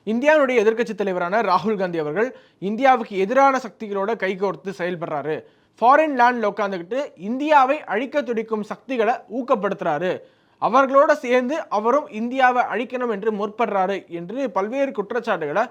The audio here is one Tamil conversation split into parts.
இந்தியாவுடைய எதிர்க்கட்சி தலைவரான ராகுல் காந்தி அவர்கள் இந்தியாவுக்கு எதிரான சக்திகளோட கைகோர்த்து செயல்படுறாரு. ஃபாரின் லேண்ட்ல உட்காந்துக்கிட்டு இந்தியாவை அழிக்க துடிக்கும் சக்திகளை ஊக்கப்படுத்துறாரு. அவர்களோட சேர்ந்து அவரும் இந்தியாவை அழிக்கணும் என்று முற்படுறாரு என்று பல்வேறு குற்றச்சாட்டுகளை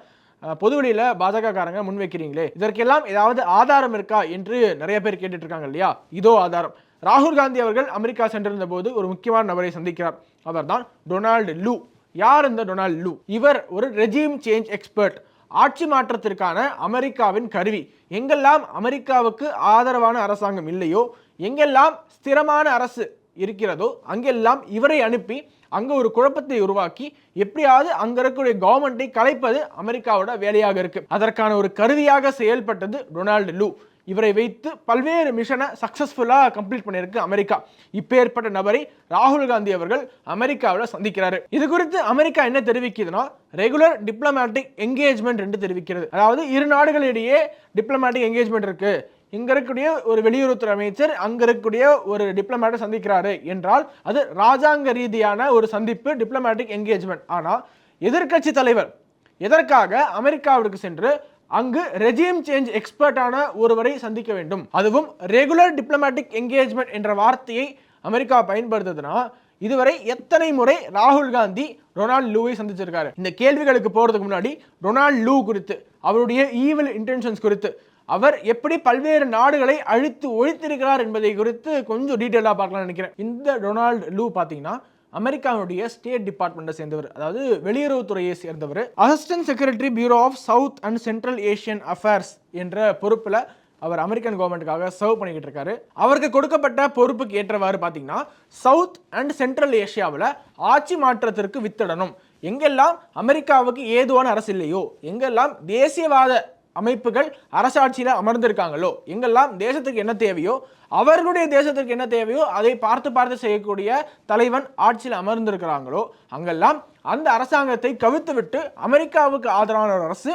பொதுவெளியில பாஜக காரங்க முன்வைக்கிறீங்களே, இதற்கெல்லாம் ஏதாவது ஆதாரம் இருக்கா என்று நிறைய பேர் கேட்டுட்டு இருக்காங்க இல்லையா? இதோ ஆதாரம். ராகுல் காந்தி அவர்கள் அமெரிக்கா சென்றிருந்த போது ஒரு முக்கியமான நபரை சந்திக்கிறார். அவர்தான் டொனால்டு லூ. யார் இந்த டொனால்டு லூ? இவர் ஒரு ரெஜிம் சேஞ்ச் எக்ஸ்பர்ட், ஆட்சி மாற்றத்திற்கான அமெரிக்காவின் கருவி. எங்கெல்லாம் அமெரிக்காவுக்கு ஆதரவான அரசாங்கம் இல்லையோ, எங்கெல்லாம் ஸ்திரமான அரசு இருக்கிறதோ அங்கெல்லாம் இவரை அனுப்பி அங்க ஒரு குழப்பத்தை உருவாக்கி எப்படியாவது அங்க இருக்கக்கூடிய கவர்மெண்டை கலைப்பது அமெரிக்காவோட வேலையாக இருக்கு. அதற்கான ஒரு கருவியாக செயல்பட்டது டொனால்டு லூ. இவரை வைத்து பல்வேறு மிஷனை சக்சஸ்ஃபுல்லா கம்ப்ளீட் பண்ணியிருக்கு அமெரிக்கா. இப்பேற்பட்ட நபரை ராகுல் காந்தி அவர்கள் அமெரிக்காவில் சந்திக்கிறாரு. இது குறித்து அமெரிக்கா என்ன தெரிவிக்குதுன்னா, ரெகுலர் டிப்ளமேட்டிக் என்கேஜ்மெண்ட் என்று தெரிவிக்கிறது. அதாவது இரு நாடுகளிடையே டிப்ளமேட்டிக் என்கேஜ்மெண்ட் இருக்கு, இங்க இருக்கக்கூடிய ஒரு வெளியுறவுத்துறை அமைச்சர் அங்க இருக்கக்கூடிய ஒரு டிப்ளமேட்டை சந்திக்கிறாரு என்றால் அது ராஜாங்க ரீதியான ஒரு சந்திப்பு, டிப்ளமேட்டிக் என்கேஜ்மெண்ட். ஆனா எதிர்க்கட்சி தலைவர் எதற்காக அமெரிக்காவிற்கு சென்று அங்கு ரெஜிம் சேஞ்ச் எக்ஸ்பர்ட்டான ஒருவரை சந்திக்க வேண்டும்? அதுவும் ரெகுலர் டிப்ளமேட்டிக் என்கேஜ்மெண்ட் என்ற வார்த்தையை அமெரிக்கா பயன்படுத்துதுன்னா இதுவரை எத்தனை முறை ராகுல் காந்தி டொனால்டு லூவை சந்திச்சிருக்காரு? இந்த கேள்விகளுக்கு போறதுக்கு முன்னாடி டொனால்டு லூ குறித்து, அவருடைய ஈவில் இன்டென்ஷன்ஸ் குறித்து, அவர் எப்படி பல்வேறு நாடுகளை அழித்து ஒழித்திருக்கிறார் என்பதை குறித்து கொஞ்சம் டீட்டெயிலாக பார்க்கலாம்னு நினைக்கிறேன். இந்த டொனால்டு லூ பார்த்தீங்கன்னா அமெரிக்காவுடைய ஸ்டேட் டிபார்ட்மெண்ட்டை சேர்ந்தவர், அதாவது வெளியுறவுத்துறையை சேர்ந்தவர். Assistant secretary bureau of south and central Asian affairs என்ற பொறுப்பில் அவர் அமெரிக்கன் கவர்மெண்ட்டுக்காக சர்வ் பண்ணிக்கிட்டு இருக்காரு. அவருக்கு கொடுக்கப்பட்ட பொறுப்புக்கு ஏற்றவாறு பார்த்தீங்கன்னா சவுத் அண்ட் சென்ட்ரல் ஏஷியாவில் ஆட்சி மாற்றத்திற்கு வித்திடணும். எங்கெல்லாம் அமெரிக்காவுக்கு ஏதுவான அரசு இல்லையோ, எங்கெல்லாம் தேசியவாத அமைப்புகள் அரசாட்சியில் அமர்ந்திருக்காங்களோ, எங்கெல்லாம் தேசத்துக்கு என்ன தேவையோ, அவர்களுடைய தேசத்திற்கு என்ன தேவையோ அதை பார்த்து செய்யக்கூடிய தலைவன் ஆட்சியில் அமர்ந்திருக்கிறாங்களோ, அங்கெல்லாம் அந்த அரசாங்கத்தை கவிழ்த்து விட்டு அமெரிக்காவுக்கு ஆதரவான ஒரு அரசு,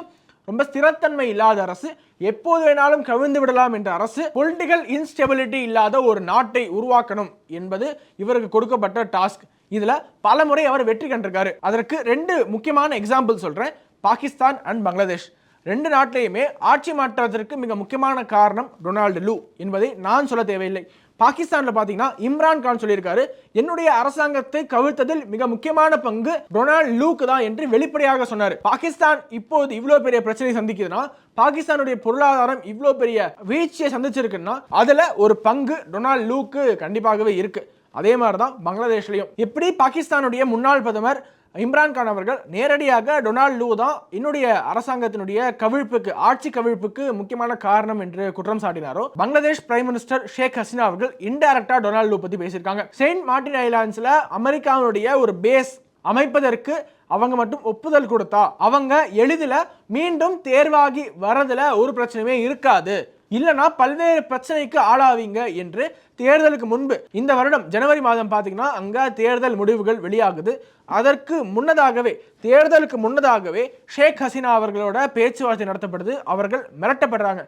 ரொம்ப ஸ்திரத்தன்மை இல்லாத அரசு, எப்போது வேணாலும் கவிழ்ந்து விடலாம் என்ற அரசு, பொலிட்டிக்கல் இன்ஸ்டெபிலிட்டி இல்லாத ஒரு நாட்டை உருவாக்கணும் என்பது இவருக்கு கொடுக்கப்பட்ட டாஸ்க். இதுல பல முறை அவர் வெற்றி கண்டிருக்காரு. அதற்கு ரெண்டு முக்கியமான எக்ஸாம்பிள் சொல்றேன். பாகிஸ்தான் அண்ட் பங்களாதேஷ் ரெண்டு நாட்டிலையுமே ஆட்சி மாற்றத்திற்கு மிக முக்கியமான காரணம் டொனால்டு லூ என்பதை நான் சொல்ல தேவையில்லை. பாகிஸ்தான்ல பாத்தீங்கன்னா இம்ரான் கான் சொல்லியிருக்காரு, என்னுடைய அரசாங்கத்தை கவிழ்த்ததில் மிக முக்கியமான பங்கு டொனால்டு லூக்கு தான் என்று வெளிப்படையாக சொன்னார். பாகிஸ்தான் இப்போது இவ்வளவு பெரிய பிரச்சனை சந்திக்குதுன்னா, பாகிஸ்தானுடைய பொருளாதாரம் இவ்வளவு பெரிய வீழ்ச்சியை சந்திச்சிருக்குன்னா அதுல ஒரு பங்கு டொனால்டு லூக்கு கண்டிப்பாகவே இருக்கு. அதே மாதிரிதான் பங்களாதேஷ்லயும். எப்படி பாகிஸ்தானுடைய முன்னாள் பிரதமர் இம்ரான் கான் அவர்கள் நேரடியாக டொனால்டு லூ தான் என்னுடைய அரசாங்கத்தினுடைய கவிழ்ப்புக்கு, ஆட்சி கவிழ்ப்புக்கு முக்கியமான காரணம் என்று குற்றம் சாட்டினாரோ, பங்களாதேஷ் பிரைம் மினிஸ்டர் ஷேக் ஹசீனா அவர்கள் இன்டைரக்டா டொனால்டு லூ பத்தி பேசியிருக்காங்க. செயின்ட் மார்டின் ஐலாண்ட்ஸ்ல அமெரிக்காவுடைய ஒரு பேஸ் அமைப்பதற்கு அவங்க மட்டும் ஒப்புதல் கொடுத்தா அவங்க எளிதில் மீண்டும் தேர்வாகி வரதுல ஒரு பிரச்சனையுமே இருக்காது, இல்லனா பல்வேறு பிரச்சனைக்கு ஆளாவீங்க என்று தேர்தலுக்கு முன்பு இந்த வருடம் ஜனவரி மாதம் பார்த்தீங்கன்னா அங்க தேர்தல் முடிவுகள் வெளியாகுது. அதற்கு முன்னதாகவே, தேர்தலுக்கு முன்னதாகவே ஷேக் ஹசீனா அவர்களோட பேச்சுவார்த்தை நடத்தப்படுது. அவர்கள் மிரட்டப்படுறாங்க,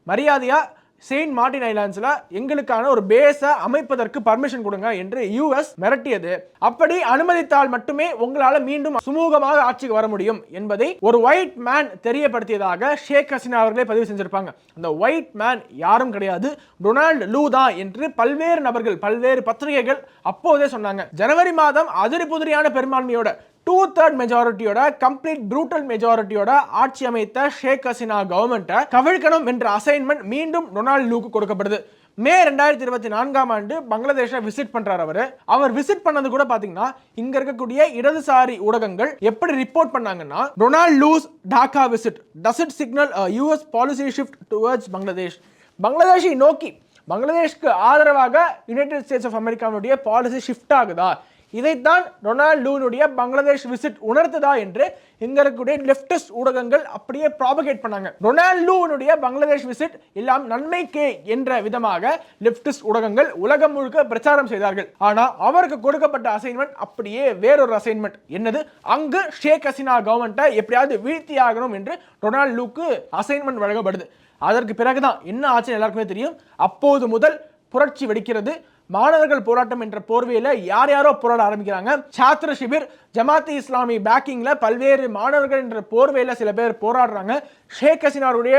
மரியாதையா செயின்ட் மார்டின் ஐலாண்ட்ஸ்ல எங்களுக்கான ஒரு பேஸை அமைப்பதற்கு பர்மிஷன் கொடுங்க என்று யுஎஸ் மிரட்டியது. அப்படி அனுமதித்தால் மட்டுமே உங்களால மீண்டும் சுமூகமாக ஆட்சிக்கு வர முடியும் என்பதை ஒரு ஒயிட் மேன் தெரியப்படுத்தியதாக ஷேக் ஹசீனா அவர்களே பதிவு செஞ்சிருப்பாங்க. அந்த ஒயிட் மேன் யாரும் கிடையாது, டொனால்டு லூ தான் என்று பல்வேறு நபர்கள், பல்வேறு பத்திரிகைகள் அப்போதே சொன்னாங்க. ஜனவரி மாதம் அதிரி புதிரியான பெரும்பான்மையோட 2/3 மெஜாரிட்டியோட, கம்ப்ளீட் ப்ரூட்டல் மெஜாரிட்டியோட ஆட்சி அமைத்த ஷேக் ஹசீனா கவர்மெண்ட்டை கவிழ்க்கணும் என்ற அசைன்மெண்ட் மீண்டும் டொனால்டு லூக்கு கொடுக்கப்படுது. மே 2024 பங்களாதேஷை விசிட் பண்றாரு. அவர் விசிட் பண்ணது கூட பாத்தீங்கன்னா இங்க இருக்கக்கூடிய இடதுசாரி ஊடகங்கள் எப்படி ரிப்போர்ட் பண்ணாங்கன்னா, Donald Lu's Dhaka visit does it signal US policy shift towards Bangladesh? பங்களாதேஷை நோக்கி, பங்களாதேஷ்க்கு ஆதரவாக யுனைடெட் ஸ்டேட்ஸ் ஆஃப் அமெரிக்காவுடைய பாலிசி ஷிஃப்ட் ஆகுதா? இதைத்தான் டொனால்டு லூனுடைய பங்களாதேஷ் விசிட் உணர்த்ததா என்று இங்க இருக்கக்கூடிய லெப்டிஸ்ட் ஊடகங்கள் அப்படியே ப்ராபகேட் பண்ணாங்க. டொனால்டு லூனுடைய பங்களாதேஷ் விசிட் எல்லாம் நன்மைக்கே என்ற விதமாக லெப்டிஸ்ட் ஊடகங்கள் உலகம் முழுக்க பிரச்சாரம் செய்தார்கள். ஆனா அவருக்கு கொடுக்கப்பட்ட அசைன்மெண்ட் அப்படியே வேறொரு அசைன்மெண்ட். என்னது? அங்கு ஷேக் ஹசீனா கவர்மெண்ட்டை எப்படியாவது வீழ்த்தி ஆகணும் என்று டொனால்டு லூக்கு அசைன்மெண்ட் வழங்கப்படுது. அதற்கு பிறகுதான் என்ன ஆச்சுன்னு எல்லாருக்குமே தெரியும். அப்போது முதல் புரட்சி வெடிக்கிறது. மாணவர்கள் போராட்டம் என்ற போர்வையில யார் யாரோ போராட ஆரம்பிக்கிறாங்க. சாத்ர ஷிபிர், ஜமாத் இஸ்லாமி பேக்கிங்ல பல்வேறு மாணவர்கள் என்ற போர்வையில சில பேர் போராடுறாங்க. ஷேக் ஹசீனாவுடைய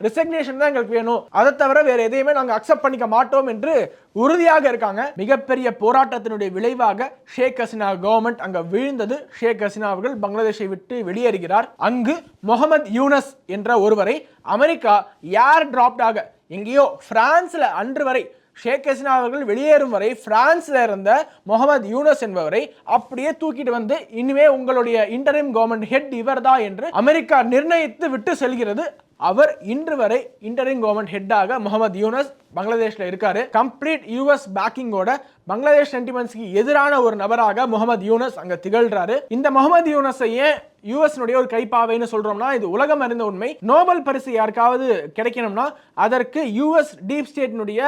ரிசக்னேஷன் தான் எங்களுக்கு வேணும், அதை தவிர வேற எதையுமே நாங்கள் அக்செப்ட் பண்ணிக்க மாட்டோம் என்று உறுதியாக இருக்காங்க. மிகப்பெரிய போராட்டத்தினுடைய விளைவாக ஷேக் ஹசீனா கவர்மெண்ட் அங்க வீழ்ந்தது. ஷேக் ஹசீனா அவர்கள் பங்களாதேஷை விட்டு வெளியேறுகிறார். அங்கு முகமது யூனஸ் என்ற ஒருவரை அமெரிக்கா ஏர் டிராப்டாக எங்கேயோ பிரான்ஸ்ல அன்று வரை ஷேக் ஹசீனா அவர்கள் வெளியேறும் வரை பிரான்ஸ்ல இருந்த முகமது யூனஸ் என்பவரை அப்படியே தூக்கிட்டு வந்து இனிமே உங்களுடைய இன்டரிம் கவர்மெண்ட் ஹெட் இவர்தான் என்று அமெரிக்கா நிர்ணயித்து விட்டு செல்கிறது. அவர் இன்று வரை இன்டரிம் கவர்மெண்ட் ஹெட்டாக முகமது யூனஸ் பங்களாதேஷ்ல இருக்காரு. கம்ப்ளீட் யூஎஸ் பேக்கிங்கோட பங்களாதேஷ் சென்டிமெண்ட்ஸ்க்கு எதிரான ஒரு நபராக முகமது யூனஸ் அங்க திகழ்றாரு. இந்த முகமது யூனஸை ஏன் யூஎஸ் ஒரு கைப்பாவைன்னு சொல்றோம்னா, இது உலகம் அறிந்த உண்மை. நோபல் பரிசு யாருக்காவது கிடைக்கணும்னா அதற்கு யூஎஸ் டீப் ஸ்டேட்டினுடைய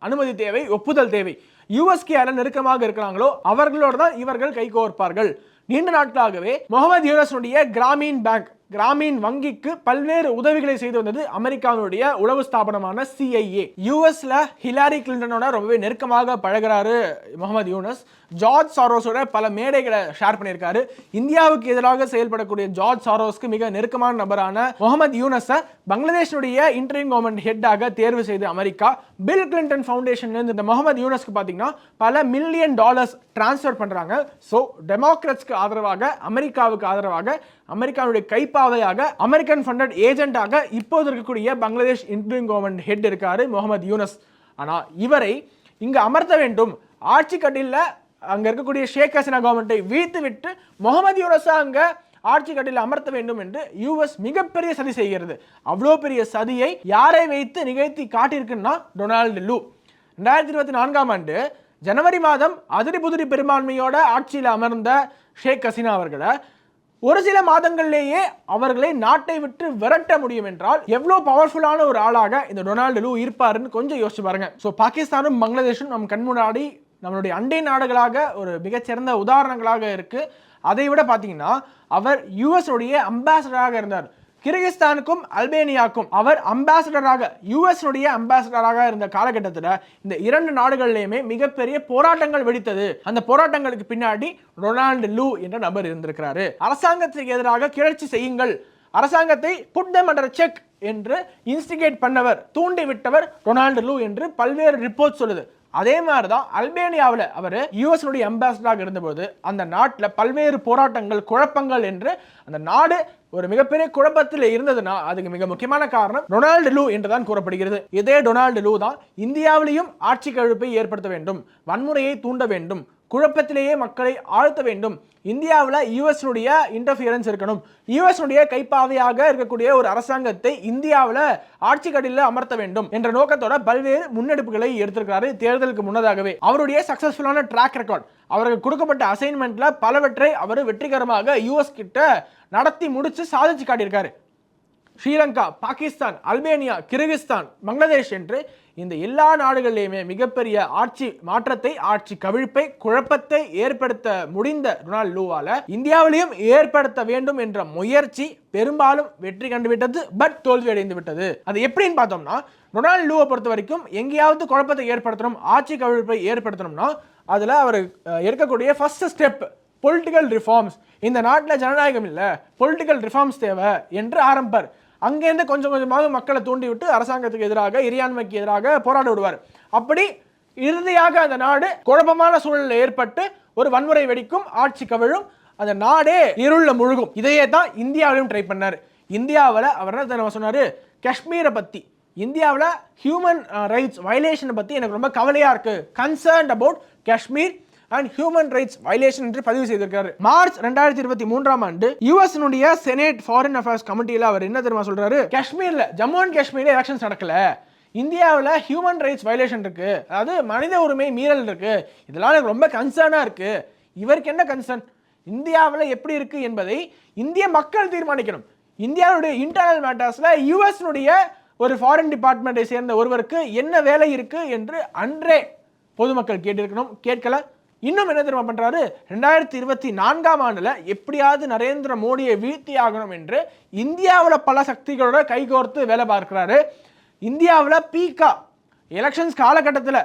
அனுமதி தேவை, ஒப்புதல் தேவை. யூஎஸ்க்கு யாரும் நெருக்கமாக இருக்கிறாங்களோ அவர்களோடு தான் இவர்கள் கைகோர்ப்பார்கள். நீண்ட நாட்களாகவே முகமது யூனஸுடைய கிராமீன் பேங்க், கிராமீன் வங்கிக்கு பல்வேறு உதவிகளை செய்து வந்தது அமெரிக்காவுடைய உளவு ஸ்தாபனமான CIA. யூஎஸ்ல ஹிலாரி கிளின்டனோட ரொம்பவே நெருக்கமாக பழகிறாரு முகமது யூனஸ். ஜார்ஜ் சாரோஸோட பல மேடைகளை ஷேர் பண்ணியிருக்காரு. இந்தியாவுக்கு எதிராக செயல்படக்கூடிய ஜார்ஜ் சாரோஸ்க்கு மிக நெருக்கமான நபரான முகமது யூனஸை பங்களாதேஷனுடைய இன்டரிம் கவர்மெண்ட் ஹெட்டாக தேர்வு செய்து அமெரிக்கா. பில் கிளின்டன் ஃபவுண்டேஷன்ல இந்த முகமது யூனஸ்க்கு பார்த்தீங்கன்னா பல $1 மில்லியன் டிரான்ஸ்ஃபர் பண்றாங்க. ஸோ டெமோக்ராட்ஸ்க்கு ஆதரவாக, அமெரிக்காவுக்கு ஆதரவாக, அமெரிக்காவுடைய கைப்பாவையாக, அமெரிக்கன் ஃபண்டட் ஏஜென்டாக இப்போது இருக்கக்கூடிய பங்களாதேஷ் இன்டரிம் கவர்மெண்ட் ஹெட் இருக்காரு முகமது யூனஸ். ஆனா இவரை இங்கு அமர்த்த வேண்டும், ஆட்சி கட்டில அங்க இருக்கக்கூடிய ஷேக் ஹசீனா கவர்மெண்ட்டை வீழ்த்து விட்டு முகமது யூனஸை அங்க ஆட்சி கட்டில அமர்த்த வேண்டும் என்று யூஎஸ் மிகப்பெரிய சதி செய்கிறது. அவ்வளோ பெரிய சதியை யாரை வைத்து நிகழ்த்தி காட்டியிருக்குன்னா டொனால்டு லூ. 2024ஆம் ஆண்டு ஜனவரி மாதம் அதிரி புதிரி பெரும்பான்மையோட ஆட்சியில் அமர்ந்த ஷேக் ஹசீனா அவர்களை ஒரு சில மாதங்களிலேயே அவர்களை நாட்டை விட்டு விரட்ட முடியும் என்றால் எவ்வளவு பவர்ஃபுல்லான ஒரு ஆளாக இந்த டொனால்டு லூ இருப்பாருன்னு கொஞ்சம் யோசிச்சு பாருங்க. ஸோ பாகிஸ்தானும் பங்களாதேஷும் நம் கண் முன்னாடி நம்மளுடைய அண்டை நாடுகளாக ஒரு மிகச்சிறந்த உதாரணங்களாக இருக்கு. அதை விட பார்த்தீங்கன்னா அவர் யூஎஸ் உடைய அம்பாசடராக இருந்தார். கிர்கிஸ்தானுக்கும் அல்பேனியாவுக்கும் அவர் அம்பாசடராக, யூஎஸ் உடைய அம்பாசடராக இருந்த காலகட்டத்தில் இந்த இரண்டு நாடுகளிலுமே மிகப்பெரிய போராட்டங்கள் வெடித்தது. அந்த போராட்டங்களுக்கு பின்னாடி டொனால்டு லூ என்ற நபர் இருந்திருக்கிறாரு. அரசாங்கத்துக்கு எதிராக கிளர்ச்சி செய்யுங்கள், அரசாங்கத்தை புட் தெம் அண்டர் செக் என்று இன்ஸ்டிகேட் பண்ணவர், தூண்டி விட்டவர் டொனால்டு லூ என்று பல்வேறு ரிப்போர்ட் சொல்லுது. அதே மாதிரிதான் அல்பேனியாவில் அவர் யூஎஸ் அம்பாசடராக இருந்தபோது அந்த நாட்டில் பல்வேறு போராட்டங்கள், குழப்பங்கள் என்று அந்த நாடு ஒரு மிகப்பெரிய குழப்பத்தில் இருந்ததுன்னா அதுக்கு மிக முக்கியமான காரணம் டொனால்டு லூ என்றுதான் கூறப்படுகிறது. இதே டொனால்டு லூ தான் இந்தியாவிலையும் ஆட்சி கவிழ்ப்பை ஏற்படுத்த வேண்டும், வன்முறையை தூண்ட வேண்டும், குழப்பத்திலேயே மக்களை ஆழ்த்த வேண்டும், இந்தியாவில் யூஎஸ் இன்டர்ஃபியரன்ஸ் இருக்கணும், யூஎஸ் கைப்பாவையாக இருக்கக்கூடிய ஒரு அரசாங்கத்தை இந்தியாவில் ஆட்சி கட்டில அமர்த்த வேண்டும் என்ற நோக்கத்தோட பல்வேறு முன்னெடுப்புகளை எடுத்திருக்கிறாரு. தேர்தலுக்கு முன்னதாகவே அவருடைய சக்சஸ்ஃபுல்லான ட்ராக் ரெக்கார்ட், அவருக்கு கொடுக்கப்பட்ட அசைன்மெண்ட்ல பலவற்றை அவர் வெற்றிகரமாக யூஎஸ் கிட்ட நடத்தி முடிச்சு சாதிச்சு காட்டியிருக்காரு. ஸ்ரீலங்கா, பாகிஸ்தான், அல்பேனியா, கிர்கிஸ்தான், பங்களாதேஷ் என்று இந்த எல்லா நாடுகளிலுமே மிகப்பெரிய ஆட்சி மாற்றத்தை, ஆட்சி கவிழ்ப்பை, குழப்பத்தை ஏற்படுத்த முடிந்த டொனால்டு லூவால இந்தியாவிலையும் ஏற்படுத்த வேண்டும் என்ற முயற்சி பெரும்பாலும் வெற்றி கண்டுவிட்டது, பட் தோல்வி அடைந்து விட்டது. அது எப்படின்னு பார்த்தோம்னா, டொனால்டு லூவை பொறுத்த வரைக்கும் எங்கேயாவது குழப்பத்தை ஏற்படுத்தணும், ஆட்சி கவிழ்ப்பை ஏற்படுத்தணும்னா அதுல அவர் எடுக்கக்கூடிய ஃபர்ஸ்ட் ஸ்டெப் பொலிட்டிக்கல் ரிஃபார்ம்ஸ். இந்த நாட்டில் ஜனநாயகம் இல்லை, பொலிட்டிக்கல் ரிஃபார்ம்ஸ் தேவை என்று ஆரம்பிப்பார். அங்கேருந்து கொஞ்சம் கொஞ்சமாக மக்களை தூண்டி விட்டு அரசாங்கத்துக்கு எதிராக, இறையாண்மைக்கு எதிராக போராட விடுவார். அப்படி இறுதியாக அந்த நாடு குழப்பமான சூழலில் ஏற்பட்டு ஒரு வன்முறை வெடிக்கும், ஆட்சி கவிழும், அந்த நாடே இருள முழுகும். இதையே தான் இந்தியாவிலும் ட்ரை பண்ணார். இந்தியாவில் அவர் என்ன சொன்னார், காஷ்மீரை பற்றி, இந்தியாவில் ஹியூமன் ரைட்ஸ் வயலேஷனை பற்றி எனக்கு ரொம்ப கவலையாக இருக்கு, concerned about Kashmir and human rights violation என்று பதிவு செய்திருக்காரு. மார்ச் 2023ஆம் ஆண்டு யுஎஸ் செனேட் ஃபாரின் அஃபேர்ஸ் கமிட்டியில் அவர் என்ன தெரியுமா சொல்றாரு, காஷ்மீர்ல, ஜம்மு அண்ட் காஷ்மீர்ல எலெக்ஷன்ஸ் நடக்கல, இந்தியாவில் ஹியூமன் ரைட்ஸ் வயலேஷன் இருக்கு, அதாவது மனித உரிமை மீறல் இருக்கு, இதெல்லாம் எனக்கு ரொம்ப கன்சர்னா இருக்கு. இவருக்கு என்ன கன்சர்ன், இந்தியாவில் எப்படி இருக்கு என்பதை இந்திய மக்கள் தீர்மானிக்கணும். இந்தியாவுடைய இன்டர்னல் மேட்டர்ஸ்ல யுஎஸ் ஒரு ஃபாரின் டிபார்ட்மெண்ட்டை சேர்ந்த ஒருவருக்கு என்ன வேலை இருக்கு என்று அன்றே பொதுமக்கள் கேட்டிருக்கணும், கேட்கல. இன்னும் என்ன தெரியுமா பண்றாரு, 2024ஆம் ஆண்டுல எப்படியாவது நரேந்திர மோடியை வீழ்த்தி ஆகணும் என்று இந்தியாவில் பல சக்திகளோட கைகோர்த்து வேலை பார்க்கிறாரு. இந்தியாவில் பீக்கா எலெக்ஷன்ஸ் காலகட்டத்தில்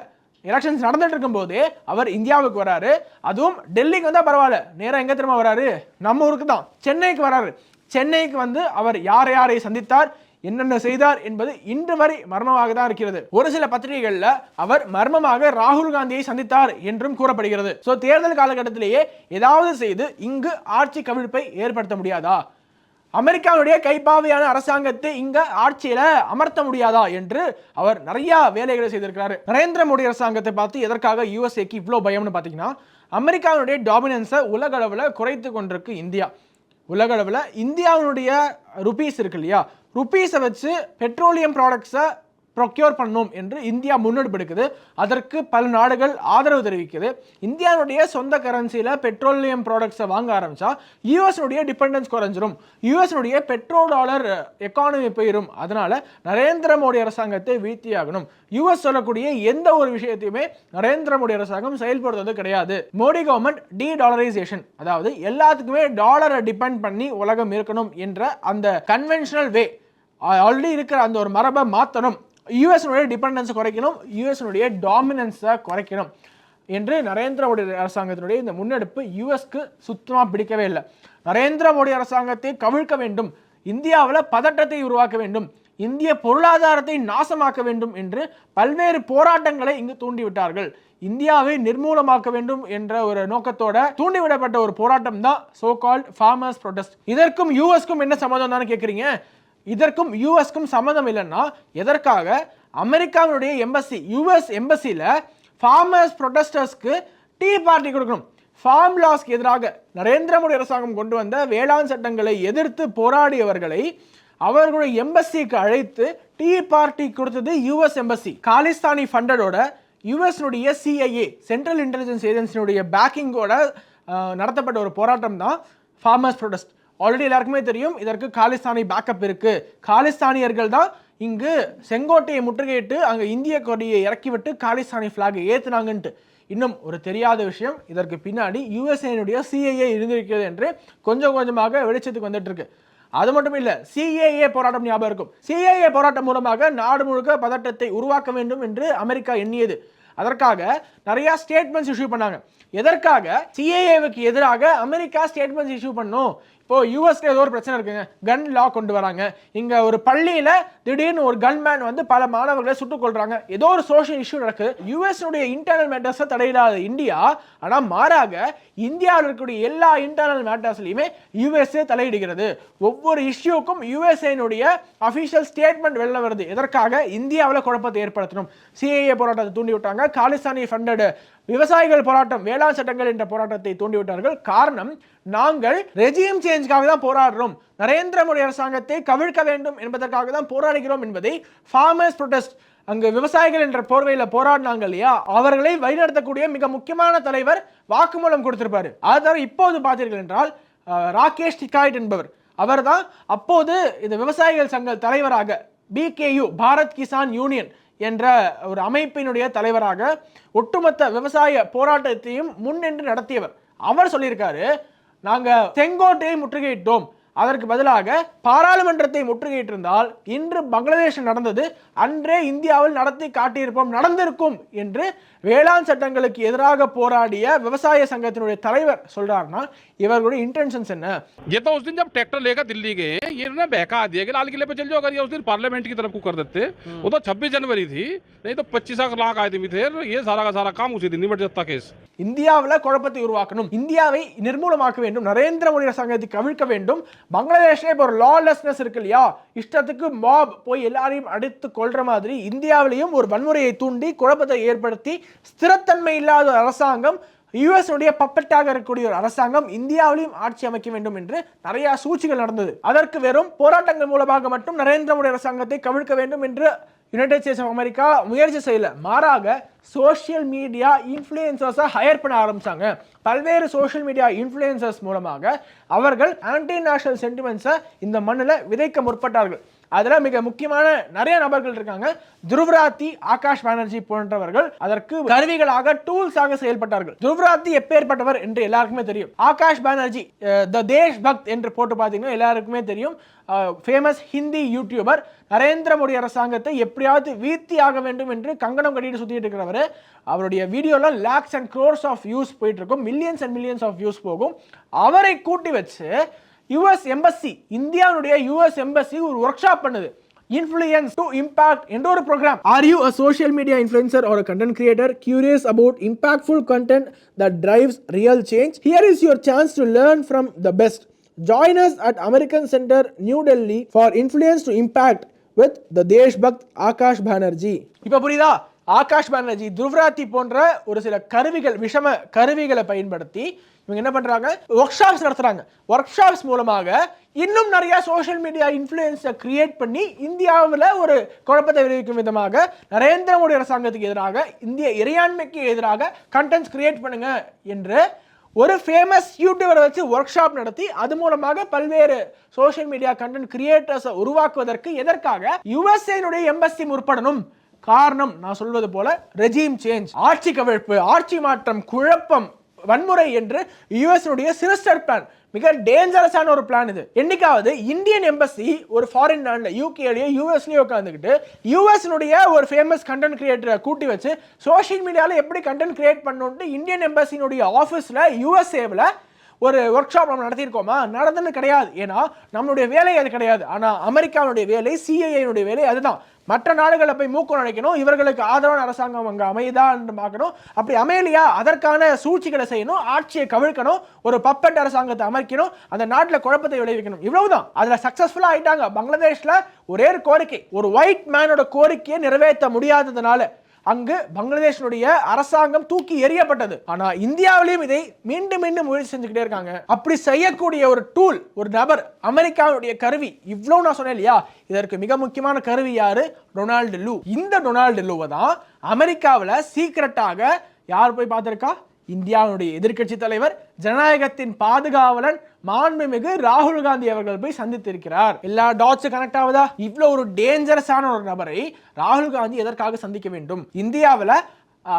எலெக்ஷன்ஸ் நடந்துட்டு இருக்கும் போதே அவர் இந்தியாவுக்கு வராரு. அதுவும் டெல்லிக்கு வந்தா பரவாயில்ல, நேரா எங்க திரும்ப வராரு, நம்ம ஊருக்கு தான், சென்னைக்கு வராரு. சென்னைக்கு வந்து அவர் யாரை சந்தித்தார், என்னென்ன செய்தார் என்பது இன்று வரை மர்மமாக தான் இருக்கிறது. ஒரு சில பத்திரிகைகள்ல அவர் மர்மமாக ராகுல் காந்தியை சந்தித்தார் என்றும் கூறப்படுகிறது. சோ தேர்தல் காலகட்டத்திலேயே ஏதாவது செய்து இங்கு ஆட்சி கவிழ்ப்பை ஏற்படுத்த முடியாதா, அமெரிக்காவுடைய கைப்பாவையான அரசாங்கத்தை இங்க ஆட்சியில அமர்த்த முடியாதா என்று அவர் நிறைய வேலைகளை செய்திருக்கிறார். நரேந்திர மோடி அரசாங்கத்தை பார்த்து எதற்காக யுஎஸ்ஏக்கு இவ்வளவு பயம்னு பாத்தீங்கன்னா, அமெரிக்காவுடைய டாமினன்ஸை உலக அளவுல குறைத்து கொண்டிருக்கு இந்தியா. உலக அளவில் இந்தியாவுடைய ருபீஸ் இருக்கு இல்லையா, ருபீஸை வச்சு பெட்ரோலியம் ப்ராடக்ட்ஸை ப்ரொக்யூர் பண்ணணும் என்று இந்தியா முன்னெடுப்பு எடுக்குது. அதற்கு பல நாடுகள் ஆதரவு தெரிவிக்குது. இந்தியாவுடைய சொந்த கரன்சியில் பெட்ரோலியம் ப்ராடக்ட்ஸை வாங்க ஆரம்பிச்சா யூஎஸ்னுடைய டிபெண்டன்ஸ் குறைஞ்சிரும், யூஎஸ்னுடைய பெட்ரோ டாலர் எக்கானமி போயிடும். அதனால நரேந்திர மோடி அரசாங்கத்தை வீழ்த்தியாகணும். யூஎஸ் சொல்லக்கூடிய எந்த ஒரு விஷயத்தையுமே நரேந்திர மோடி அரசாங்கம் செயல்படுத்துவது கிடையாது. மோடி கவர்மெண்ட் டி டாலரைசேஷன், அதாவது எல்லாத்துக்குமே டாலரை டிபெண்ட் பண்ணி உலகம் இருக்கணும் என்ற அந்த கன்வென்ஷனல் வே, ஆல்ரெடி இருக்கிற அந்த ஒரு மரபை மாற்றணும், யூஎஸ்னுடைய டிபெண்டன்ஸை குறைக்கணும், யூஎஸ்னுடைய டாமினன்ஸை குறைக்கணும் என்று நரேந்திர மோடி அரசாங்கத்தினுடைய இந்த முன்னெடுப்பு யூஎஸ்க்கு சுத்தமாக பிடிக்கவே இல்லை. நரேந்திர மோடி அரசாங்கத்தை கவிழ்க்க வேண்டும், இந்தியாவில் பதட்டத்தை உருவாக்க வேண்டும், இந்திய பொருளாதாரத்தை நாசமாக்க வேண்டும் என்று பல்வேறு போராட்டங்களை இங்கு தூண்டிவிட்டார்கள். இந்தியாவை நிர்மூலமாக்க வேண்டும் என்ற ஒரு நோக்கத்தோட தூண்டிவிடப்பட்ட ஒரு போராட்டம் தான் சோ கால்ட் ஃபார்மர்ஸ் ப்ரொடெஸ்ட். இதற்கும் யூஎஸ்க்கும் என்ன சம்மந்தம் தான் கேட்குறீங்க? இதற்கும் யூஎஸ்க்கும் சம்மந்தம் இல்லைன்னா எதற்காக அமெரிக்காவுடைய எம்பசி, யூஎஸ் எம்பசியில் ஃபார்மர்ஸ் ப்ரொடெஸ்டர்ஸ்க்கு டீ பார்ட்டி கொடுக்கணும்? ஃபார்ம் லாஸ்க்கு எதிராக நரேந்திர மோடி அரசாங்கம் கொண்டு வந்த வேளாண் சட்டங்களை எதிர்த்து போராடியவர்களை அவர்களுடைய எம்பசிக்கு அழைத்து டீ பார்ட்டி கொடுத்தது யூஎஸ் எம்பசி. காலிஸ்தானி ஃபண்டடோட யூஎஸ்னுடைய சிஐஏ, சென்ட்ரல் இன்டெலிஜென்ஸ் ஏஜென்சியினுடைய பேக்கிங்கோட நடத்தப்பட்ட ஒரு போராட்டம் தான் ஃபார்மர்ஸ் ப்ரொடெஸ்ட். ஆல்ரெடி எல்லாருக்குமே தெரியும் இதற்கு காலிஸ்தானி பேக்கப் இருக்கு. காலிஸ்தானியர்கள் தான் இங்கு செங்கோட்டையை முற்றுகையிட்டு அங்கே இந்திய கொடியை இறக்கிவிட்டு காலிஸ்தானி ஃபிளாகை ஏற்றுனாங்கன்ட்டு. இன்னும் ஒரு தெரியாத விஷயம், இதற்கு பின்னாடி யுஎஸ்ஏனுடைய சிஐஏ இருந்திருக்கிறது என்று கொஞ்சம் கொஞ்சமாக வெளிச்சத்துக்கு வந்துட்டு இருக்கு. அது மட்டும் இல்ல, சிஏஏ போராட்டம் ஞாபகம் இருக்கும். சிஏஏ போராட்டம் மூலமாக நாடு முழுக்க பதட்டத்தை உருவாக்க வேண்டும் என்று அமெரிக்கா எண்ணியது. அதற்காக நிறைய ஸ்டேட்மெண்ட்ஸ் இஷ்யூ பண்ணாங்க. எதற்காக? சிஏஏவுக்கு எதிராக அமெரிக்கா ஸ்டேட்மெண்ட்ஸ் இஷ்யூ பண்ணும். இப்போ யூஎஸ்ல ஏதோ ஒரு பிரச்சனை இருக்குங்க, கன் லா கொண்டு வராங்க, இங்க ஒரு பள்ளியில திடீர்னு ஒரு கன்மேன் வந்து பல மாணவர்களை சுட்டுக் கொள்றாங்க, ஏதோ ஒரு சோஷியல் இஷ்யூ நடக்குது. யூஎஸ்னுடைய இன்டர்னல் மேட்டர்ஸை தடையிடாத இந்தியா, ஆனா மாறாக இந்தியாவில் இருக்கக்கூடிய எல்லா இன்டர்னல் மேட்டர்ஸ்லையுமே யூஎஸ்ஏ தலையிடுகிறது. ஒவ்வொரு இஷ்யூக்கும் யூஎஸ்ஏனுடைய அபிஷியல் ஸ்டேட்மெண்ட் வெளில வருது. எதற்காக? இந்தியாவில் குழப்பத்தை ஏற்படுத்தணும். சிஏஏ போராட்டத்தை தூண்டி விட்டாங்க. காலிஸ்தானி ஃபண்டட் விவசாயிகள் போராட்டம், வேளாண் சட்டங்கள் என்ற போராட்டத்தை தூண்டிவிட்டார்கள். காரணம், நாங்கள் ரெஜிம் சேஞ்சுக்காக தான் போராடுறோம், நரேந்திர மோடி அரசாங்கத்தை கவிழ்க்க வேண்டும் என்பதற்காக தான் போராடுகிறோம் என்பதை ஃபார்மர்ஸ் ப்ரொடெஸ்ட், அங்கு விவசாயிகள் என்ற போர்வையில் போராடினாங்க இல்லையா, அவர்களை வழிநடத்தக்கூடிய மிக முக்கியமான தலைவர் வாக்குமூலம் கொடுத்திருப்பாரு. அதாவது இப்போது பார்த்தீர்கள் என்றால் ராகேஷ் டிகாய்ட் என்பவர், அவர் தான் அப்போது இந்த விவசாயிகள் சங்க தலைவராக பிகேயு, பாரத் கிசான் யூனியன் என்ற ஒரு அமைப்பினுடைய தலைவராக ஒட்டுமொத்த விவசாய போராட்டத்தையும் முன்னின்று நடத்தியவர். அவர் சொல்லியிருக்காரு, நாங்க செங்கோட்டையை முற்றுகையிட்டோம், அதற்கு பதிலாக பாராளுமன்றத்தை முற்றுகையிட்டிருந்தால் இன்று பங்களாதேஷ் நடந்தது அன்றே இந்தியாவில் நடத்தி காட்டியிருப்போம், நடந்திருக்கும் என்று வேளாண் சட்டங்களுக்கு எதிராக போராடிய விவசாய சங்கத்தினுடைய தலைவர் சொல்றாருன்னா இவர்களுடைய இன்டென்ஷன்ஸ் என்ன? ये तो उस दिन जब ट्रैक्टर लेकर दिल्ली गए, ये ना बहका दिया कि लाल किले पे चल जाओ, अगर ये उस दिन पार्लियामेंट की तरफ को कर देते, वो तो 26 जनवरी थी, नहीं तो 25 लाख आदमी थे, ये सारा का सारा काम उसी दिन निपट जाता केस. இந்தியாவில் குழப்பத்தை உருவாக்கணும், இந்தியாவை நிர்மூலமாக்க வேண்டும், நரேந்திர மோடி அரசாங்கத்தை கவிழ்க்க வேண்டும். பங்களாதேஷ்ல இப்போ ஒரு லாலெஸ்னஸ் இருக்கு இல்லையா, இஷ்டத்துக்கு மாப் போய் எல்லாரையும் அடித்து கொள்ற மாதிரி இந்தியாவிலையும் ஒரு வன்முறையை தூண்டி குழப்பத்தை ஏற்படுத்தி ஸ்திரத்தன்மை இல்லாத அரசாங்கம், யுஎஸ் உடைய பப்பட்டாக இருக்கக்கூடிய ஒரு அரசாங்கம் இந்தியாவிலையும் ஆட்சி அமைக்க வேண்டும் என்று நிறைய சூழ்ச்சிகள் நடந்தது. அதற்கு வெறும் போராட்டங்கள் மூலமாக மட்டும் நரேந்திர மோடி அரசாங்கத்தை கவிழ்க்க வேண்டும் என்று யுனைடெட் ஸ்டேட்ஸ் ஆஃப் அமெரிக்கா முயற்சி செய்யல. மாறாக சோசியல் மீடியா இன்ஃப்ளூயன்சர்ஸை ஹையர் பண்ண ஆரம்பிச்சாங்க. பல்வேறு சோஷியல் மீடியா இன்ஃப்ளூயன்சர்ஸ் மூலமாக அவர்கள் ஆன்டி நேஷனல் சென்டிமெண்ட்ஸை இந்த மண்ணில் விதைக்க முற்பட்டார்கள். அதுல மிக முக்கியமான நிறைய நபர்கள் இருக்காங்க. துருவ்ராத்தி, ஆகாஷ் பானர்ஜி போன்றவர்கள் அதற்கு கருவிகளாக, டூல்ஸாக செயல்பட்டார்கள். துருவ்ராத்தி எப்பேற்பட்டவர் என்று எல்லாருக்குமே தெரியும். ஆகாஷ் பானர்ஜி த தேஷ் பக்த் என்று போட்டு பார்த்தீங்கன்னா எல்லாருக்குமே தெரியும். Famous Hindi YouTuber. நரேந்திர மோடி அரசாங்கத்தை எப்படியாவது வீழ்த்தி ஆக வேண்டும் என்று கங்கணம் கட்டிட்டு சுத்திட்டு இருக்கிறவர். அவருடைய வீடியோல lakhs and crores of views போயிட்டு இருக்கும், millions and millions of views போகும். அவரை கூட்டி வச்சு யுஎஸ் எம்பசி, இந்தியாவுடைய யுஎஸ் எம்பசி ஒரு ஒர்க் ஷாப் பண்ணுது. Influence to Impact என்ற ஒரு program. Are you a social media influencer or a content creator curious about impactful content that drives real change? Here is your chance to learn from the best. Join us at American Center, New Delhi for Influence to Impact with the Deshbhakt Akash Banerjee. இப்ப புரியுதா? ஆகாஷ் பானர்ஜி துருவ்ராத்தி போன்ற ஒரு சில கருவிகள், விஷம கருவிகளை பயன்படுத்தி இவங்க என்ன பண்றாங்க, ஒர்க் ஷாப்ஸ் நடத்துறாங்க. ஒர்க் ஷாப்ஸ் மூலமாக இன்னும் நிறைய சோஷியல் மீடியா இன்ஃப்ளூயன்ஸை கிரியேட் பண்ணி இந்தியாவில் ஒரு குழப்பத்தை விளைவிக்கும் விதமாக நரேந்திர மோடி அரசாங்கத்துக்கு எதிராக, இந்திய இறையாண்மைக்கு எதிராக கண்டென்ட்ஸ் கிரியேட் பண்ணுங்க என்று ஒரு ஃபேமஸ் யூடியூபரை வச்சு ஒர்க் ஷாப் நடத்தி அது மூலமாக பல்வேறு சோஷியல் மீடியா கண்டென்ட் கிரியேட்டர்ஸை உருவாக்குவதற்கு எதற்காக யுஎஸ்ஏனுடைய எம்பசி முற்படணும். காரணம் நான் சொல்வது போல ரெஜீம் சேஞ்ச், ஆட்சி கவிழ்ப்பு, ஆட்சி மாற்றம், குழப்பம், வன்முறை என்று யுஎஸ்னுடைய சினிஸ்டர் பிளான், மிக டேஞ்சரஸான ஒரு பிளான் இது. என்னைக்காவது இந்தியன் எம்பசி ஒரு ஃபாரின் லேண்ட்ல, யூகேலயே யூஎஸ்லயே உட்காந்துக்கிட்டு யுஎஸ்னுடைய ஒரு ஃபேமஸ் கண்டென்ட் கிரியேட்டரை கூட்டி வச்சு சோஷியல் மீடியாவில் எப்படி கண்டென்ட் கிரியேட் பண்ணணும்னு இந்தியன் எம்பசினுடைய ஆஃபீஸில் யுஎஸ்ஏவில் ஒரு ஒர்க் ஷாப் நம்ம நடத்தியிருக்கோமா? நடந்துன்னு கிடையாது. ஏன்னா நம்மளுடைய வேலை அது கிடையாது. ஆனால் அமெரிக்காவுடைய வேலை, சிஐஏனுடைய வேலை அதுதான். மற்ற நாடுகளை போய் மூக்கு நுழைக்கணும், இவர்களுக்கு ஆதரவான அரசாங்கம் அங்கே அமையுதான்னு பார்க்கணும். அப்படி அமையலையா அதற்கான சூழ்ச்சிகளை செய்யணும், ஆட்சியை கவிழ்க்கணும், ஒரு பப்பட் அரசாங்கத்தை அமைக்கணும், அந்த நாட்டில் குழப்பத்தை விளைவிக்கணும். இவ்வளவுதான். அதில் சக்ஸஸ்ஃபுல்லாக ஆயிட்டாங்க. பங்களாதேஷில் ஒரே ஒரு கோரிக்கை, ஒரு ஒயிட் மேனோட கோரிக்கையை நிறைவேற்ற முடியாததுனால அங்கு பங்களாதேஷனுடைய அரசாங்கம் தூக்கி எறியப்பட்டது. ஆனா இந்தியாவிலையும் இதை மீண்டும் மீண்டும் முயற்சி செஞ்சுக்கிட்டே இருக்காங்க. அப்படி செய்யக்கூடிய ஒரு டூல், ஒரு நபர், அமெரிக்காவுடைய கருவி. இவ்வளவு நான் சொன்னேன் இல்லையா, இதற்கு மிக முக்கியமான கருவி யாரு? டொனால்டு லூ. இந்த டொனால்டு லூவை தான் அமெரிக்காவில் சீக்கிரட்டாக யார் போய் பார்த்திருக்கா? இந்தியாவுடைய எதிர்க்கட்சி தலைவர், ஜனநாயகத்தின் பாதுகாவலன் மாண்புமிகு ராகுல் காந்தி அவர்கள் போய் சந்தித்திருக்கிறார். எல்லா டாட்ஸ் கனெக்ட் ஆகுதா? இவ்வளவு ஒரு டேஞ்சரஸான ஒரு நபரை ராகுல் காந்தி எதற்காக சந்திக்க வேண்டும்? இந்தியாவில்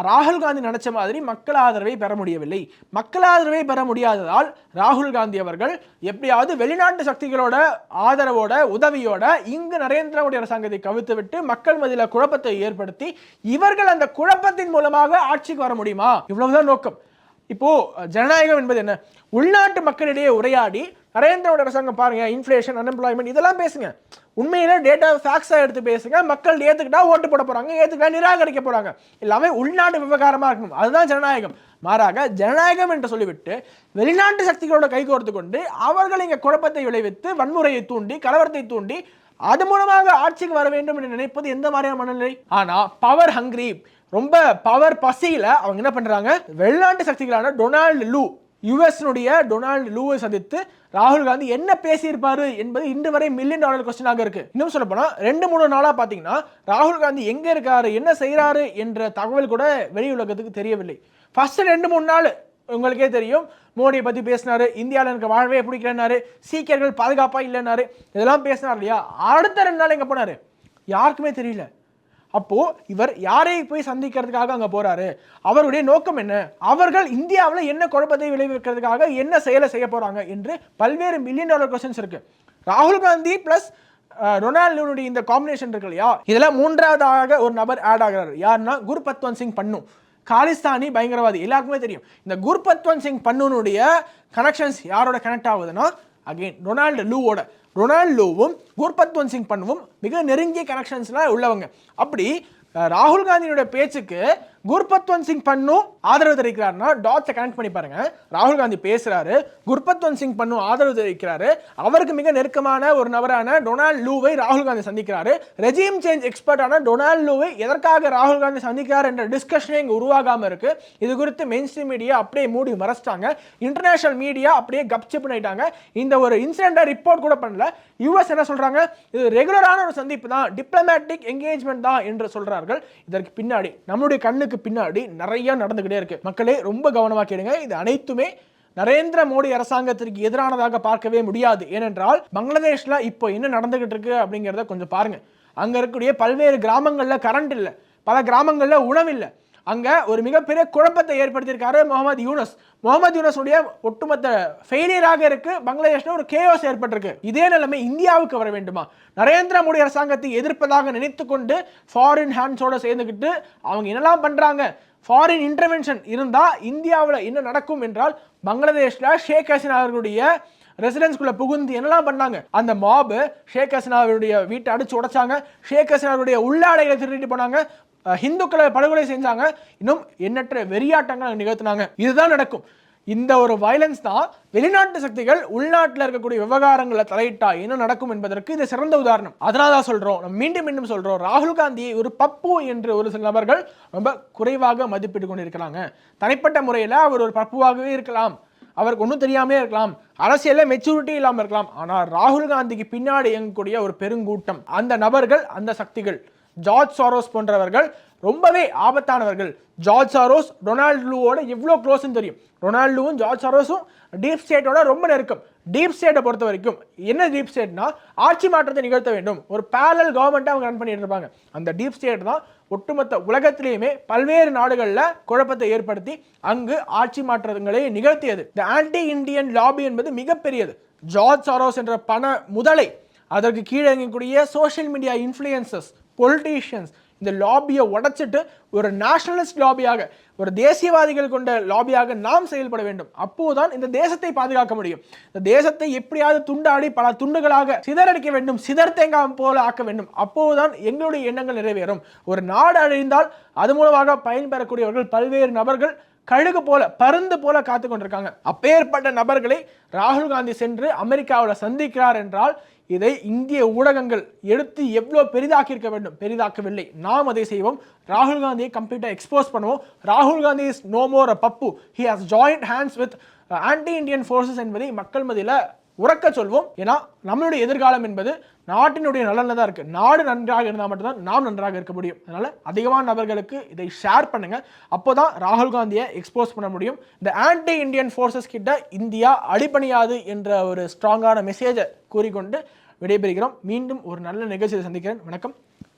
ராகுல் காந்தி நினைச்ச மாதிரி மக்கள் ஆதரவை பெற முடியவில்லை. மக்கள் ஆதரவை பெற முடியாததால் ராகுல் காந்தி அவர்கள் எப்படியாவது வெளிநாட்டு சக்திகளோட ஆதரவோட, உதவியோட இங்கு நரேந்திர மோடி அரசாங்கத்தை கவிழ்த்து விட்டு மக்கள் மத்தியில் குழப்பத்தை ஏற்படுத்தி இவர்கள் அந்த குழப்பத்தின் மூலமாக ஆட்சிக்கு வர முடியுமா? இவ்வளவுதான் நோக்கம். இப்போ ஜனநாயகம் என்பது என்ன? உள்நாட்டு மக்களிடையே உரையாடி நரேந்திர மோடி அரசாங்கம் பாருங்க, இன்ஃப்ளேஷன், அன்எம்ப்ளாய்மெண்ட் இதெல்லாம் பேசுங்க. உண்மையில டேட்டா ஃபேக்ட்ஸா எடுத்து பேசுங்க. மக்கள் ஏத்துக்கிட்டா ஓட்டு போட போறாங்க, ஏத்துக்கிட்டா நிராகரிக்க போறாங்க. எல்லாமே உள்நாட்டு விவகாரமா இருக்கணும். அதுதான் ஜனநாயகம். மாறாக ஜனநாயகம் என்று சொல்லிவிட்டு வெளிநாட்டு சக்திகளோட கைகோர்த்து கொண்டு அவர்கள் இங்க குழப்பத்தை விளைவித்து, வன்முறையை தூண்டி, கலவரத்தை தூண்டி அது மூலமாக ஆட்சிக்கு வர வேண்டும் என்று நினைப்பது எந்த மாதிரியான மனநிலை? ஆனா பவர் ஹங்கிரி, ரொம்ப பவர் பசியில அவங்க என்ன பண்றாங்க, வெளிநாட்டு சக்திகளான டொனால்டு லூ, யுஎஸ்னுடைய டொனால்டு லூவை சந்தித்து ராகுல் காந்தி என்ன பேசியிருப்பாரு என்பது இன்று வரை $1 மில்லியன் கொஸ்டினாக இருக்கு. இன்னும் சொல்ல போனா 2-3 நாளா பாத்தீங்கன்னா ராகுல் காந்தி எங்க இருக்காரு, என்ன செய்யறாரு என்ற தகவல் கூட வெளி உலகத்துக்கு தெரியவில்லை. ஃபர்ஸ்ட் 2-3 நாள் உங்களுக்கே தெரியும், மோடியை பத்தி பேசினாரு, இந்தியாவில் எனக்கு வாழவே பிடிக்கலன்னாரு, சீக்கியர்கள் பாதுகாப்பா இல்லைன்னாரு, இதெல்லாம் பேசினார் இல்லையா. அடுத்த 2 நாள் எங்க போனாரு யாருக்குமே தெரியல. அப்போ இவர் யாரை போய் சந்திக்கிறதுக்காக அங்க போறாரு, அவருடைய நோக்கம் என்ன, அவர்கள் இந்தியாவில் என்ன குழப்பத்தை விளைவிக்கிறதுக்காக என்ன செயலை செய்ய போறாங்க என்று பல்வேறு $1 மில்லியன் கொஸ்டின்ஸ் இருக்கு. ராகுல் காந்தி பிளஸ் டொனால்டு இந்த காம்பினேஷன் இருக்கு இல்லையா, இதுல மூன்றாவதாக ஒரு நபர் ஆட் ஆகிறார். யாருன்னா குர்பத்வந்த் சிங் பன்னு, காலிஸ்தானி பயங்கரவாதி. எல்லாருக்குமே தெரியும். இந்த குர்பத்வந்த் சிங் பன்னுனுடைய கனெக்ஷன்ஸ் யாரோட கனெக்ட் ஆகுதுன்னா அகைன் டொனால்டு லூவோட. டொனால்டு லூவும் குர்பத்வந்த் சிங் பன்னுவும் மிக நெருங்கிய கனெக்ஷன்ஸ்ல உள்ளவங்க. அப்படி ராகுல் காந்தியோட பேச்சுக்கு குர்பத்வந்த் சிங் பன்னு ஆதரவு தெரிவிக்கிறார்னா டாட்ஸை கனெக்ட் பண்ணி பாருங்க. ராகுல் காந்தி பேசுறாரு, குர்பத்வந்த் சிங் பன்னு ஆதரவு தெரிவிக்கிறாரு, அவருக்கு மிக நெருக்கமான ஒரு நபரான டொனால்டு லூவை ராகுல் காந்தி சந்திக்கிறாரு. ரெஜிம் சேஞ்ச் எக்ஸ்பர்ட்டான டொனால்டு லூவை எதற்காக ராகுல் காந்தி சந்திக்கிறார் என்ற டிஸ்கஷனே இங்க உருவாகாம இருக்கு. இது குறித்து மெயின் ஸ்ட்ரீம் மீடியா அப்படியே மூடி மறைச்சிட்டாங்க. இன்டர்நேஷனல் மீடியா அப்படியே கப்சிப் பண்ணிட்டாங்க. இந்த ஒரு இன்சிடென்ட்டை ரிப்போர்ட் கூட பண்ணல. யுஎஸ் என்ன சொல்றாங்க, இது ரெகுலரான ஒரு சந்திப்பு தான், டிப்ளமேட்டிக் என்கேஜ்மெண்ட் தான் என்று சொல்றார்கள். இதற்கு பின்னாடி நம்மளுடைய கண்ணுக்கு சக்திகளுக்கு பின்னாடி நிறைய நடந்துகிட்டே இருக்கு. மக்களே ரொம்ப கவனமா கேளுங்க. இது அனைத்துமே நரேந்திர மோடி அரசாங்கத்திற்கு எதிரானதாக பார்க்கவே முடியாது. ஏனென்றால் பங்களாதேஷ்ல இப்போ என்ன நடந்துகிட்டு இருக்கு அப்படிங்கிறத கொஞ்சம் பாருங்க. அங்க இருக்கக்கூடிய பல்வேறு கிராமங்கள்ல கரண்ட் இல்லை, பல கிராமங்கள்ல உணவு இல்லை. அங்க ஒரு மிகப்பெரிய குழப்பத்தை ஏற்படுத்தியிருக்காரு முகமது யூனஸ் உடைய ஒட்டுமொத்த ஃபெயிலியராக இருக்கு. பங்களாதேஷ்ல ஒரு கேஓஸ் ஏற்பட்டிருக்கு. இதே நிலைமை இந்தியாவுக்கு வர வேண்டுமா? நரேந்திர மோடி அரசாங்கத்தை எதிர்ப்பதாக நினைத்து கொண்டு ஃபாரின் ஹேண்ட்ஸோட சேர்ந்துக்கிட்டு அவங்க என்னெல்லாம் பண்றாங்க, ஃபாரின் இன்டர்வென்ஷன் இருந்தா இந்தியாவில் என்ன நடக்கும் என்றால், பங்களாதேஷ்ல ஷேக் ஹசீனா அவர்களுடைய ரெசிடென்ஸ்குள்ள புகுந்து என்னெல்லாம் பண்ணாங்க. அந்த மாப் ஷேக் ஹசீனாவுடைய வீட்டை அடிச்சு உடைச்சாங்க, ஷேக் ஹசீனாவுடைய உள்ளாடைகளை திருடிட்டு போனாங்க, இந்துக்களை படுகொலை செஞ்சாங்க, இன்னும் எண்ணற்ற வெறியாட்டங்கள் நிகழ்த்தினாங்க. இதுதான் நடக்கும். இந்த ஒரு வயலன்ஸ் தான் வெளிநாட்டு சக்திகள் உள்நாட்டில் இருக்கக்கூடிய விவகாரங்களை தலையிட்டா என்ன நடக்கும் என்பதற்கு இது சிறந்த உதாரணம். அதனால தான் சொல்றோம், நம்ம மீண்டும் சொல்றோம், ராகுல் காந்தியை ஒரு பப்பு என்று ஒரு சில நபர்கள் ரொம்ப குறைவாக மதிப்பிட்டு கொண்டிருக்கிறாங்க. தனிப்பட்ட முறையில் அவர் ஒரு பப்புவாகவே இருக்கலாம், அவருக்கு ஒன்றும் தெரியாமே இருக்கலாம், அரசியலில் மெச்சூரிட்டி இல்லாமல் இருக்கலாம். ஆனால் ராகுல் காந்திக்கு பின்னாடி இயங்கக்கூடிய ஒரு பெருங்கூட்டம், அந்த நபர்கள், அந்த சக்திகள், ஜார்ஜ் சாரோஸ் போன்றவர்கள் ரொம்பவே ஆபத்தானவர்கள். ஜார்ஜ் சாரோஸ் டொனால்ட் லூவோட எவ்வளோ க்ளோஸ்ன்னு தெரியும். டொனால்ட் லூவும் ஜார்ஜ் சாரோஸும் டீப் ஸ்டேட்டோட ரொம்ப நெருக்கம். டீப் ஸ்டேட்டை பொறுத்த வரைக்கும் என்ன டீப் ஸ்டேட்னா, ஆட்சி மாற்றத்தை நிகழ்த்த வேண்டும், ஒரு பேரல் கவர்மெண்ட்டை அவங்க ரன் பண்ணிட்டு இருப்பாங்க. அந்த டீப் ஸ்டேட் தான் ஒட்டுமொத்த உலகத்திலேயுமே பல்வேறு நாடுகளில் குழப்பத்தை ஏற்படுத்தி அங்கு ஆட்சி மாற்றங்களை நிகழ்த்தியது. இந்த ஆன்டி இண்டியன் லாபி என்பது மிகப்பெரியது. ஜார்ஜ் சாரோஸ் என்ற பண முதலை, அதற்கு கீழே இயங்கக்கூடிய சோஷியல் மீடியா இன்ஃப்ளூயன்சர்ஸ், பொலிட்டீஷியன்ஸ், இந்த லாபியை உடைச்சிட்டு ஒரு நேஷனலிஸ்ட் லாபியாக, ஒரு தேசியவாதிகள் கொண்ட லாபியாக நாம் செயல்பட வேண்டும். அப்போதுதான் இந்த தேசத்தை பாதுகாக்க முடியும். இந்த தேசத்தை எப்படியாவது துண்டாடி பல துண்டுகளாக சிதறடிக்க வேண்டும், சிதர் தேங்காய் போல ஆக்க வேண்டும். அப்போதுதான் எங்களுடைய எண்ணங்கள் நிறைவேறும். ஒரு நாடு அழிந்தால் அது மூலமாக பயன்பெறக்கூடியவர்கள் பல்வேறு நபர்கள் கழுகு போல, பருந்து போல காத்து கொண்டிருக்காங்க. அப்பேற்பட்ட நபர்களை ராகுல் காந்தி சென்று அமெரிக்காவில் சந்திக்கிறார் என்றால் இதை இந்திய ஊடகங்கள் எடுத்து எவ்வளோ பெரிதாக்கி இருக்க வேண்டும். பெரிதாக்கவில்லை. நாம் அதை செய்வோம். ராகுல் காந்தியை கம்ப்ளீட்டாக எக்ஸ்போஸ் பண்ணுவோம். ராகுல் Gandhi is no more a Pappu, he has joined hands with anti Indian forces என்பதை மக்கள் மத்தியில் உறக்க சொல்வோம். ஏன்னா நம்மளுடைய எதிர்காலம் என்பது நாட்டினுடைய நலனில் தான் இருக்கு. நாடு நன்றாக இருந்தால் மட்டும்தான் நாம் நன்றாக இருக்க முடியும். அதனால அதிகமான நபர்களுக்கு இதை ஷேர் பண்ணுங்க. அப்போதான் ராகுல் காந்தியை எக்ஸ்போஸ் பண்ண முடியும். இந்த ஆன்டி இண்டியன் ஃபோர்ஸஸ் கிட்ட இந்தியா அடிபணியாது என்ற ஒரு ஸ்ட்ராங்கான மெசேஜை கூறிக்கொண்டு விடைபெறுகிறோம். மீண்டும் ஒரு நல்ல நிகழ்ச்சியை சந்திக்கிறேன். வணக்கம்.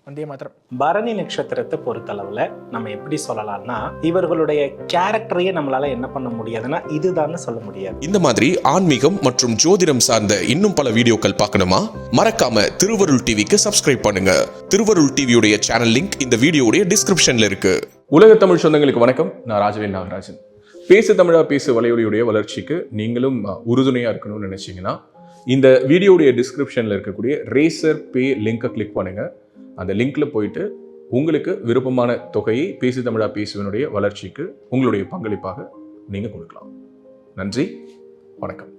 வந்தே மாத்திரம். பரணி நட்சத்திரத்தை பொறுத்தளவுல நம்ம எப்படி சொல்லலாம்னா, இவர்களுடைய கேரக்டரையே நம்மளால என்ன பண்ண முடியாதுன்னா இதுதான் சொல்ல முடியாது. இந்த மாதிரி ஆன்மீகம் மற்றும் ஜோதிடம் சார்ந்த இன்னும் பல வீடியோக்கள் பார்க்கணுமா? மறக்காம திருவருள் டிவிக்கு சப்ஸ்கிரைப் பண்ணுங்க. திருவருள் டிவியுடைய சேனல் லிங்க் இந்த வீடியோடைய டிஸ்கிரிப்ஷன்ல இருக்கு. உலக தமிழ் சொந்தங்களுக்கு வணக்கம். நான் ராஜவேல் நாகராஜன். பேசு தமிழா பேசு வலையொலியுடைய வளர்ச்சிக்கு நீங்களும் உறுதுணையா இருக்கணும்னு நினைச்சீங்கன்னா இந்த வீடியோடைய டிஸ்கிரிப்ஷன்ல இருக்கக்கூடிய ரேசர் பே லிங்கை கிளிக் பண்ணுங்க. அந்த லிங்க்ல போயிட்டு உங்களுக்கு விருப்பமான தொகையை பேசு தமிழா பேசுவனுடைய வளர்ச்சிக்கு உங்களுடைய பங்களிப்பாக நீங்க கொடுக்கலாம். நன்றி, வணக்கம்.